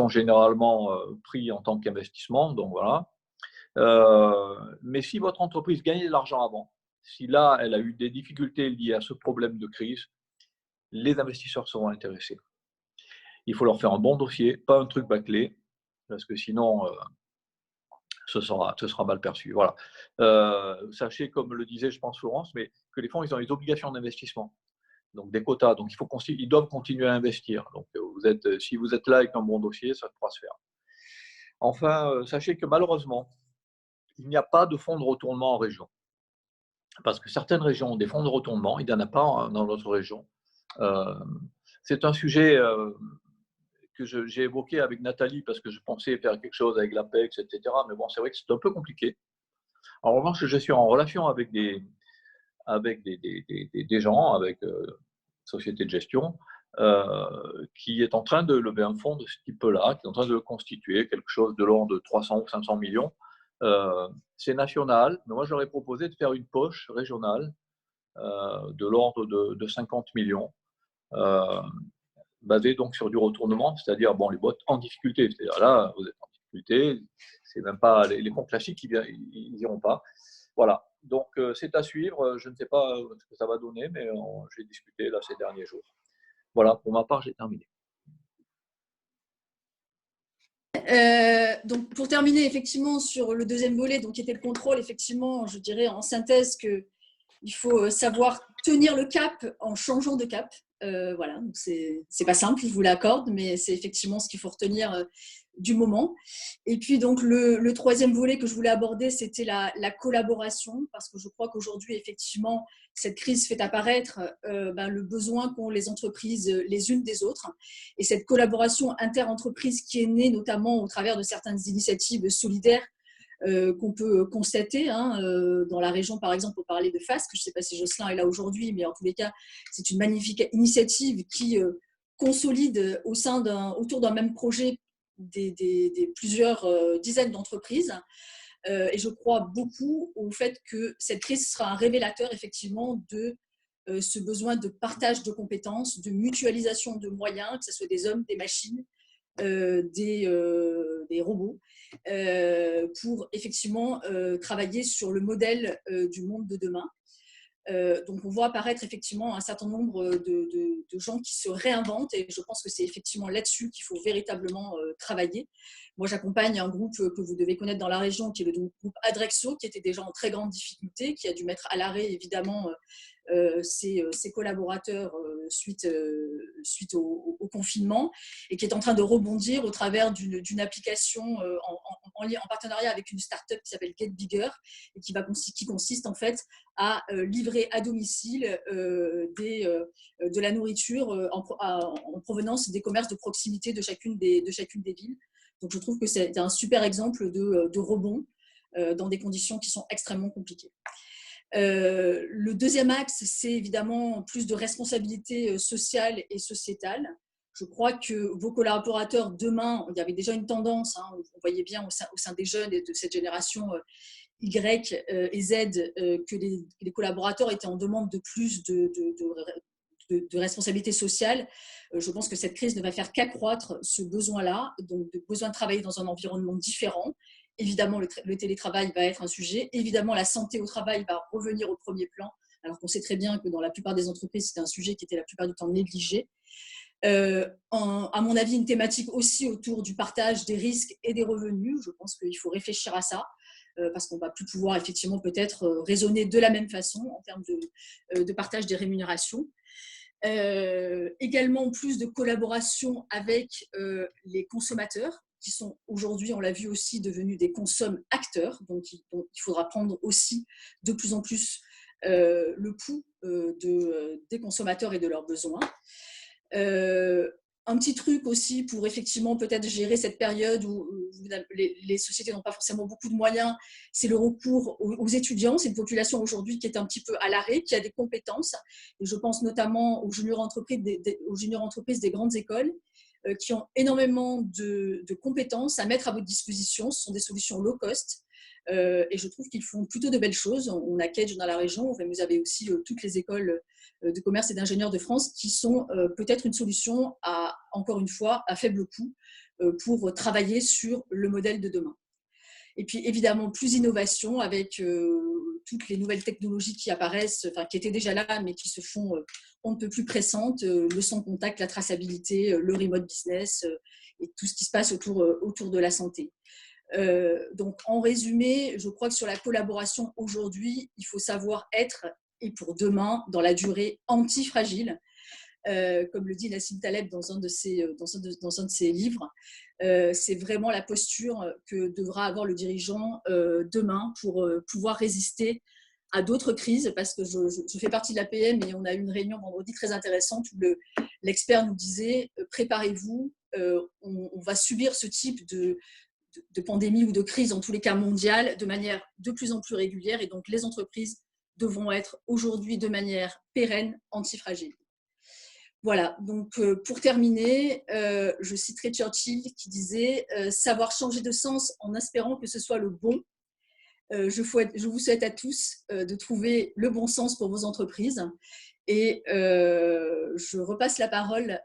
généralement pris en tant qu'investissement. Donc voilà. Mais si votre entreprise gagnait de l'argent avant, si là, elle a eu des difficultés liées à ce problème de crise, les investisseurs seront intéressés. Il faut leur faire un bon dossier, pas un truc bâclé, parce que sinon, ce sera mal perçu. Voilà. Sachez, comme le disait, je pense, Florence, mais que les fonds, ils ont des obligations d'investissement, donc des quotas. Donc, ils doivent continuer à investir. Donc, si vous êtes là avec un bon dossier, ça pourra se faire. Enfin, sachez que malheureusement, il n'y a pas de fonds de retournement en région. Parce que certaines régions ont des fonds de retournement, il n'y en a pas dans notre région. C'est un sujet j'ai évoqué avec Nathalie parce que je pensais faire quelque chose avec l'APEX, etc. Mais bon, c'est vrai que c'est un peu compliqué. En revanche, je suis en relation avec des gens, avec société de gestion, qui est en train de lever un fonds de ce type-là, qui est en train de le constituer, quelque chose de l'ordre de 300 ou 500 millions. C'est national, mais moi j'aurais proposé de faire une poche régionale de l'ordre de 50 millions, basée donc sur du retournement, c'est-à-dire bon, les boîtes en difficulté. C'est-à-dire là, vous êtes en difficulté, c'est même pas les fonds classiques, ils n'iront pas. Voilà, donc c'est à suivre. Je ne sais pas ce que ça va donner, mais j'ai discuté là ces derniers jours. Voilà, pour ma part, j'ai terminé. Donc pour terminer effectivement sur le deuxième volet, donc qui était le contrôle, effectivement, je dirais en synthèse que il faut savoir tenir le cap en changeant de cap. Voilà, donc c'est pas simple, je vous l'accorde, mais c'est effectivement ce qu'il faut retenir du moment. Et puis donc le troisième volet que je voulais aborder, c'était la collaboration, parce que je crois qu'aujourd'hui, effectivement, cette crise fait apparaître le besoin qu'ont les entreprises les unes des autres. Et cette collaboration inter-entreprise qui est née notamment au travers de certaines initiatives solidaires qu'on peut constater dans la région, par exemple, pour parler de FASC. Je ne sais pas si Jocelyn est là aujourd'hui, mais en tous les cas, c'est une magnifique initiative qui consolide autour d'un même projet des plusieurs dizaines d'entreprises. Et je crois beaucoup au fait que cette crise sera un révélateur effectivement de ce besoin de partage de compétences, de mutualisation de moyens, que ce soit des hommes, des machines, des robots, pour effectivement travailler sur le modèle du monde de demain. Donc on voit apparaître effectivement un certain nombre de gens qui se réinventent, et je pense que c'est effectivement là-dessus qu'il faut véritablement travailler. Moi, j'accompagne un groupe que vous devez connaître dans la région, qui est le groupe Adrexo, qui était déjà en très grande difficulté, qui a dû mettre à l'arrêt évidemment ses collaborateurs suite au confinement, et qui est en train de rebondir au travers d'une application en partenariat avec une start-up qui s'appelle Get Bigger, et qui consiste en fait à livrer à domicile de la nourriture en provenance des commerces de proximité de chacune des villes. Donc je trouve que c'est un super exemple de rebond dans des conditions qui sont extrêmement compliquées. Le deuxième axe, c'est évidemment plus de responsabilité sociale et sociétale. Je crois que vos collaborateurs, demain, il y avait déjà une tendance, on voyait bien au sein des jeunes et de cette génération Y et Z, que les collaborateurs étaient en demande de plus de responsabilité sociale. Je pense que cette crise ne va faire qu'accroître ce besoin-là, donc de besoin de travailler dans un environnement différent. Évidemment, le télétravail va être un sujet. Évidemment, la santé au travail va revenir au premier plan, alors qu'on sait très bien que dans la plupart des entreprises, c'était un sujet qui était la plupart du temps négligé. À mon avis, une thématique aussi autour du partage des risques et des revenus. Je pense qu'il faut réfléchir à ça, parce qu'on ne va plus pouvoir effectivement peut-être raisonner de la même façon en termes de partage des rémunérations. Également plus de collaboration avec les consommateurs, qui sont aujourd'hui, on l'a vu aussi, devenus des consomme-acteurs. Donc il faudra prendre aussi de plus en plus le pouls des consommateurs et de leurs besoins. Un petit truc aussi pour effectivement peut-être gérer cette période où les sociétés n'ont pas forcément beaucoup de moyens, c'est le recours aux étudiants. C'est une population aujourd'hui qui est un petit peu à l'arrêt, qui a des compétences. Et je pense notamment aux juniors entreprises des grandes écoles qui ont énormément de compétences à mettre à votre disposition. Ce sont des solutions low cost. Et je trouve qu'ils font plutôt de belles choses. On a Cage dans la région, vous avez aussi toutes les écoles de commerce et d'ingénieurs de France qui sont peut-être une solution encore une fois, à faible coût pour travailler sur le modèle de demain. Et puis évidemment, plus d'innovation avec toutes les nouvelles technologies qui apparaissent, qui étaient déjà là, mais qui se font on ne peut plus pressantes, le sans contact, la traçabilité, le remote business et tout ce qui se passe autour de la santé. Donc en résumé, je crois que sur la collaboration aujourd'hui, il faut savoir être, et pour demain, dans la durée, anti-fragile. Comme le dit Nassim Taleb dans un de ses livres, c'est vraiment la posture que devra avoir le dirigeant demain pour pouvoir résister à d'autres crises, parce que je fais partie de la PM et on a eu une réunion vendredi très intéressante où l'expert nous disait préparez-vous on va subir ce type de pandémie ou de crise, en tous les cas mondiale, de manière de plus en plus régulière. Et donc, les entreprises devront être aujourd'hui de manière pérenne, antifragiles. Voilà, donc pour terminer, je citerai Churchill qui disait « Savoir changer de sens en espérant que ce soit le bon ». Je vous souhaite à tous de trouver le bon sens pour vos entreprises. Et je repasse la parole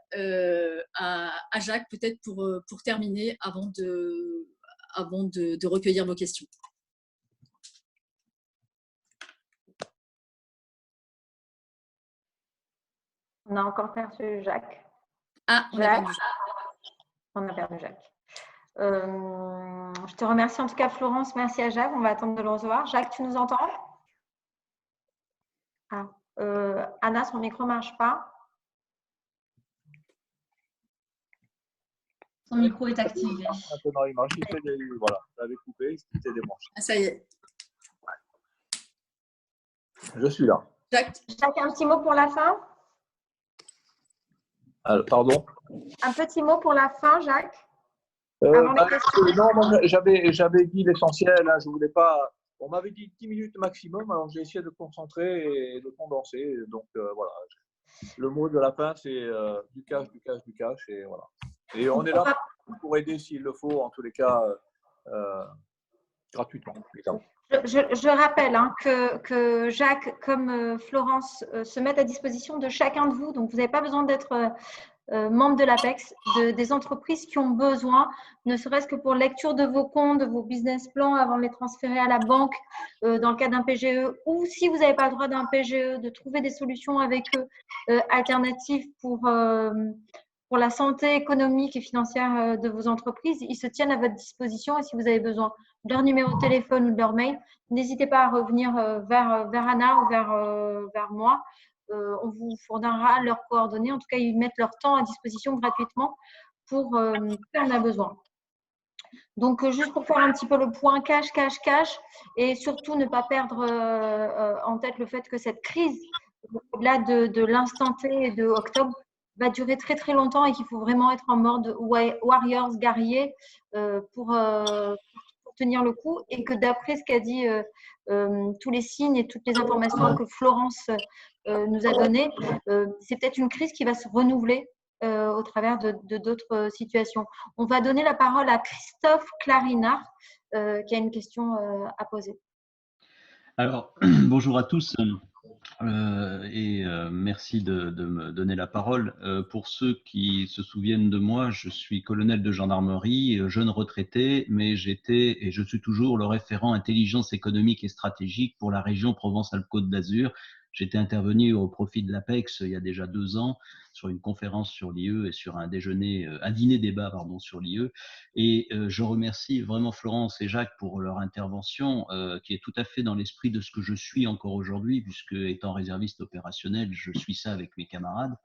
à Jacques, peut-être pour terminer, avant de recueillir vos questions. On a encore perdu Jacques. Ah, on a perdu Jacques. On a perdu Jacques. Je te remercie en tout cas, Florence. Merci à Jacques. On va attendre de le recevoir. Jacques, tu nous entends? Anna, son micro ne marche pas. Son micro est activé. Voilà, ça avait coupé, c'était débranché. Ah, ça y est. Je suis là. Jacques, un petit mot pour la fin? Pardon? Un petit mot pour la fin, Jacques? Avant les questions. Non, moi, j'avais dit l'essentiel. Hein, je voulais pas. On m'avait dit 10 minutes maximum, alors j'ai essayé de concentrer et de condenser. Donc voilà. Le mot de la fin, c'est du cash, du cash, du cash. Et voilà. Et on est là pour aider s'il le faut, en tous les cas, gratuitement. Je rappelle que Jacques, comme Florence, se mettent à disposition de chacun de vous. Donc, vous n'avez pas besoin d'être membre de l'APEX, des entreprises qui ont besoin, ne serait-ce que pour lecture de vos comptes, de vos business plans avant de les transférer à la banque dans le cas d'un PGE, ou si vous n'avez pas le droit d'un PGE, de trouver des solutions avec eux alternatives pour la santé économique et financière de vos entreprises. Ils se tiennent à votre disposition et si vous avez besoin de leur numéro de téléphone ou de leur mail, n'hésitez pas à revenir vers Anna ou vers moi. On vous fournira leurs coordonnées. En tout cas, ils mettent leur temps à disposition gratuitement pour qui en a besoin. Donc, juste pour faire un petit peu le point cash et surtout ne pas perdre en tête le fait que cette crise, au-delà de l'instant T et de octobre, va durer très très longtemps et qu'il faut vraiment être en mode warriors, guerrier pour tenir le coup et que d'après ce qu'a dit tous les signes et toutes les informations que Florence nous a données, c'est peut-être une crise qui va se renouveler au travers de d'autres situations. On va donner la parole à Christophe Clarinard qui a une question à poser. Alors, bonjour à tous. Merci de me donner la parole. Pour ceux qui se souviennent de moi, je suis colonel de gendarmerie, jeune retraité, mais j'étais et je suis toujours le référent intelligence économique et stratégique pour la région Provence-Alpes-Côte d'Azur. J'étais intervenu au profit de l'APEX il y a déjà 2 ans sur une conférence sur l'IE et sur un dîner-débat sur l'IE. Et je remercie vraiment Florence et Jacques pour leur intervention qui est tout à fait dans l'esprit de ce que je suis encore aujourd'hui, puisque étant réserviste opérationnel, je suis ça avec mes camarades.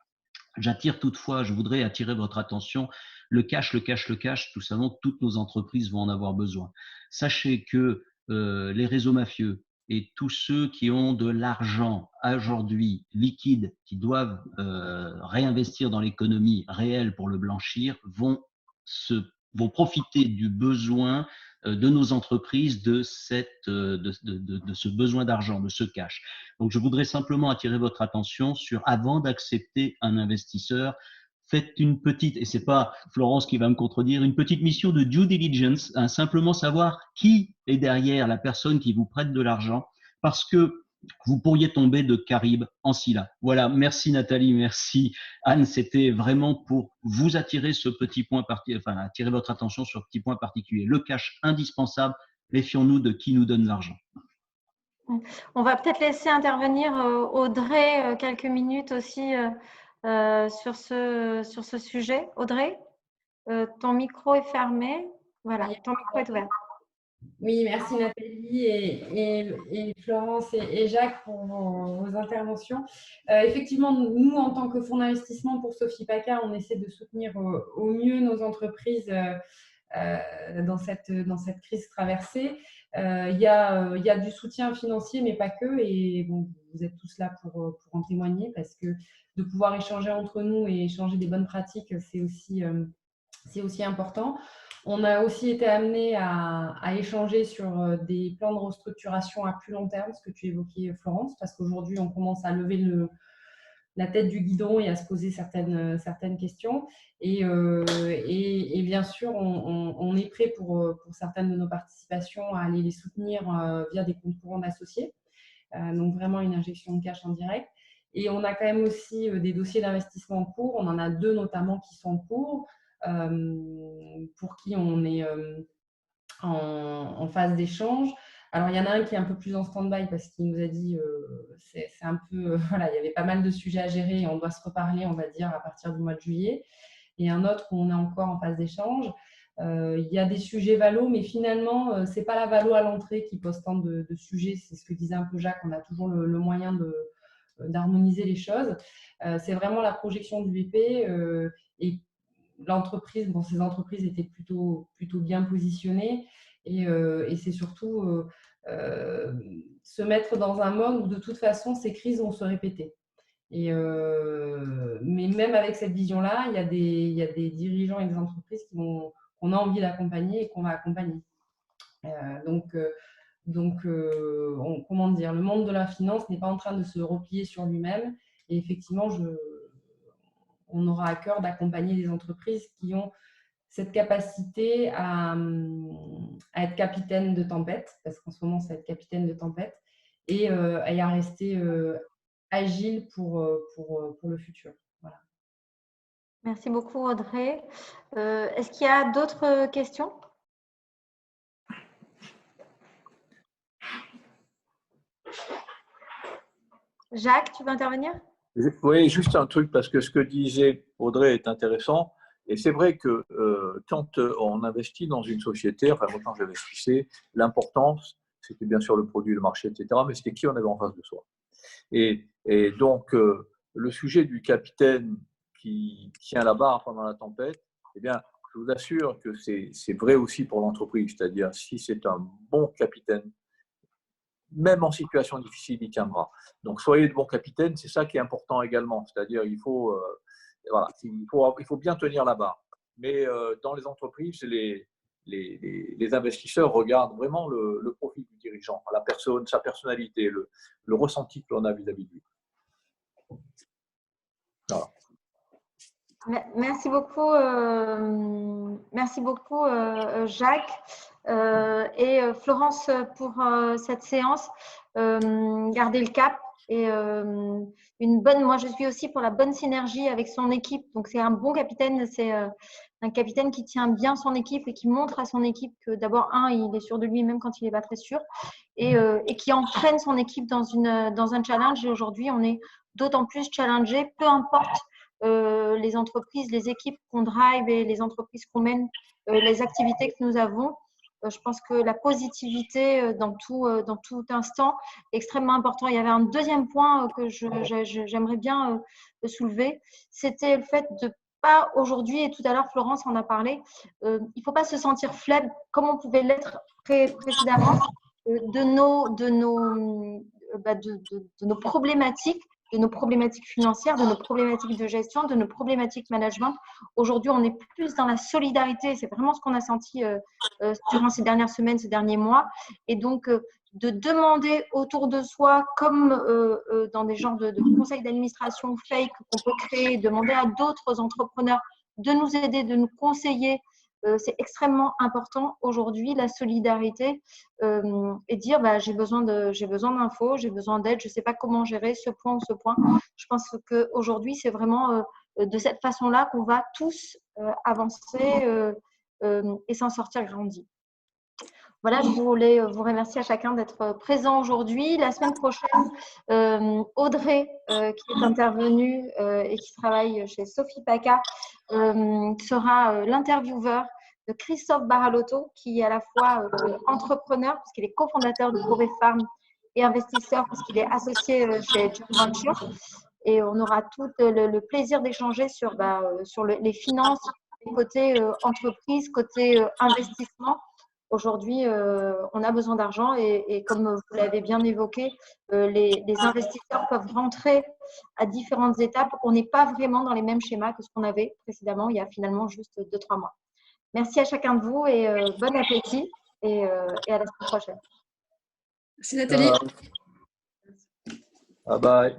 Je voudrais attirer votre attention, le cash, tout simplement, toutes nos entreprises vont en avoir besoin. Sachez que les réseaux mafieux et tous ceux qui ont de l'argent aujourd'hui liquide, qui doivent réinvestir dans l'économie réelle pour le blanchir, vont profiter du besoin de nos entreprises de ce besoin d'argent, de ce cash. Donc, je voudrais simplement attirer votre attention sur, avant d'accepter un investisseur, faites une petite, et c'est pas Florence qui va me contredire, une petite mission de due diligence, simplement savoir qui est derrière la personne qui vous prête de l'argent, parce que vous pourriez tomber de Caribe en Scylla. Voilà, merci Nathalie, merci Anne, c'était vraiment pour vous attirer attirer votre attention sur ce petit point particulier. Le cash indispensable, méfions-nous de qui nous donne l'argent. On va peut-être laisser intervenir Audrey quelques minutes aussi sur ce sujet. Audrey, ton micro est fermé. Voilà, ton micro est ouvert. Oui, merci Nathalie et Florence et Jacques pour vos interventions. Effectivement, nous, en tant que fonds d'investissement pour Sophie PACA, on essaie de soutenir au mieux nos entreprises dans cette crise traversée. Il y a du soutien financier, mais pas que. Et bon, vous êtes tous là pour en témoigner, parce que de pouvoir échanger entre nous et échanger des bonnes pratiques, c'est aussi c'est aussi important. On a aussi été amené à échanger sur des plans de restructuration à plus long terme, ce que tu évoquais, Florence, parce qu'aujourd'hui, on commence à lever la tête du guidon et à se poser certaines questions. Et bien sûr, on est prêt pour certaines de nos participations à aller les soutenir via des comptes courants d'associés. Donc, vraiment une injection de cash en direct. Et on a quand même aussi des dossiers d'investissement en cours. On en a 2 notamment qui sont en cours, pour qui on est en phase d'échange. Alors, il y en a un qui est un peu plus en stand-by parce qu'il nous a dit c'est un peu, voilà, il y avait pas mal de sujets à gérer et on doit se reparler, on va dire, à partir du mois de juillet. Et un autre où on est encore en phase d'échange. Il y a des sujets valo, mais finalement, ce n'est pas la valo à l'entrée qui pose tant de sujets. C'est ce que disait un peu Jacques, on a toujours le moyen d'harmoniser les choses. C'est vraiment la projection du BP et l'entreprise, bon, ces entreprises étaient plutôt bien positionnées et c'est surtout se mettre dans un mode où de toute façon ces crises vont se répéter. Mais même avec cette vision-là, il y a des dirigeants et des entreprises qu'on a envie d'accompagner et qu'on va accompagner. Comment dire, le monde de la finance n'est pas en train de se replier sur lui-même. Et effectivement, on aura à cœur d'accompagner des entreprises qui ont cette capacité à être capitaine de tempête, parce qu'en ce moment, c'est être capitaine de tempête, et à rester agile pour le futur. Voilà. Merci beaucoup, Audrey. Est-ce qu'il y a d'autres questions? Jacques, tu veux intervenir? Oui, juste un truc, parce que ce que disait Audrey est intéressant. Et c'est vrai que quand on investit dans une société, enfin, moi, quand j'investissais, l'importance, c'était bien sûr le produit, le marché, etc., mais c'était qui on avait en face de soi. Et donc, le sujet du capitaine qui tient la barre pendant la tempête, eh bien, je vous assure que c'est vrai aussi pour l'entreprise. C'est-à-dire, si c'est un bon capitaine, même en situation difficile, il tiendra. Donc, soyez de bons capitaines, c'est ça qui est important également. C'est-à-dire, il faut bien tenir la barre. Mais dans les entreprises, les investisseurs regardent vraiment le profil du dirigeant, la personne, sa personnalité, le ressenti que l'on a vis-à-vis de lui. Voilà. Merci beaucoup, Jacques et Florence pour cette séance. Gardez le cap et moi je suis aussi pour la bonne synergie avec son équipe. Donc c'est un bon capitaine, c'est un capitaine qui tient bien son équipe et qui montre à son équipe que d'abord il est sûr de lui même quand il n'est pas très sûr et qui entraîne son équipe dans un challenge. Et aujourd'hui on est d'autant plus challengé, peu importe les entreprises, les équipes qu'on drive et les entreprises qu'on mène, les activités que nous avons. Je pense que la positivité dans tout instant est extrêmement important. Il y avait un deuxième point que j'aimerais bien soulever, c'était le fait de pas aujourd'hui, et tout à l'heure Florence en a parlé, il ne faut pas se sentir faible comme on pouvait l'être précédemment de nos problématiques, de nos problématiques financières, de nos problématiques de gestion, de nos problématiques management. Aujourd'hui, on est plus dans la solidarité. C'est vraiment ce qu'on a senti durant ces dernières semaines, ces derniers mois. Et donc, de demander autour de soi, comme dans des genres de conseils d'administration fake qu'on peut créer, demander à d'autres entrepreneurs de nous aider, de nous conseiller. C'est extrêmement important aujourd'hui, la solidarité, et dire j'ai besoin d'infos, j'ai besoin d'aide, je ne sais pas comment gérer ce point ou ce point. Je pense qu'aujourd'hui, c'est vraiment de cette façon-là qu'on va tous avancer et s'en sortir grandi. Voilà, je voulais vous remercier à chacun d'être présent aujourd'hui. La semaine prochaine, Audrey, qui est intervenue et qui travaille chez Sophie Paca, sera l'intervieweur de Christophe Baralotto, qui est à la fois entrepreneur, puisqu'il est cofondateur de Corée Farm, et investisseur, puisqu'il est associé chez Joint Venture. Et on aura tout le plaisir d'échanger sur les finances, côté entreprise, côté investissement. Aujourd'hui, on a besoin d'argent et comme vous l'avez bien évoqué, les investisseurs peuvent rentrer à différentes étapes. On n'est pas vraiment dans les mêmes schémas que ce qu'on avait précédemment il y a finalement juste 2-3 mois. Merci à chacun de vous et bon appétit et à la semaine prochaine. Merci Nathalie. Bye bye.